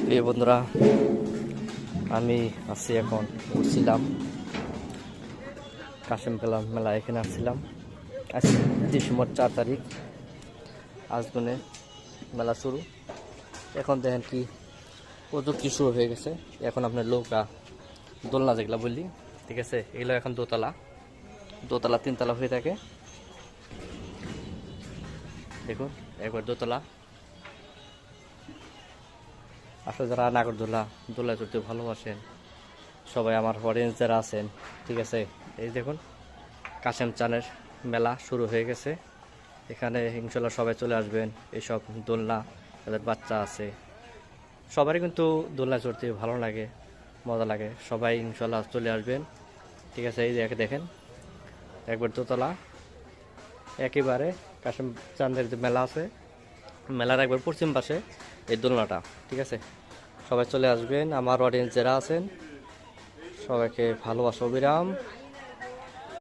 প্রিয় বন্ধুরা, আমি আছি এখন উঠছিলাম কাশিম মেলা। এখানে আসছিলাম আজ ডিসেম্বর 4 তারিখ। আজগুনে মেলা শুরু। এখন দেখেন কি প্রযুক্তি শুরু হয়ে গেছে। এখন আপনার নৌকা দোলনা যেগুলো বললি, ঠিক আছে, এগুলো এখন দোতলা দোতলা 3 তলা হয়ে থাকে। দেখুন একবার দোতলা। আসলে যারা নাগরদোলা দোলা চড়তে ভালোবাসেন সবাই, আমার অডিয়েন্স যারা আছেন, ঠিক আছে, এই দেখুন কাশেম চানের মেলা শুরু হয়ে গেছে। এখানে ইনশাল্লাহ সবাই চলে আসবেন। এইসব দোলনা, যাদের বাচ্চা আছে সবারই কিন্তু দোলনা চড়তে ভালো লাগে, মজা লাগে। সবাই ইনশাল্লাহ চলে আসবেন, ঠিক আছে। এই যে দেখেন একবার দোতলা, একেবারে কাশেম চাঁদের যে মেলা আছে, মেলার একবার পশ্চিম পাশে এই দোলনাটা, ঠিক আছে। সবাই চলে আসবেন। আমার অডিয়েন্স যারা আছেন সবাইকে ভালোবাসা অবিরাম।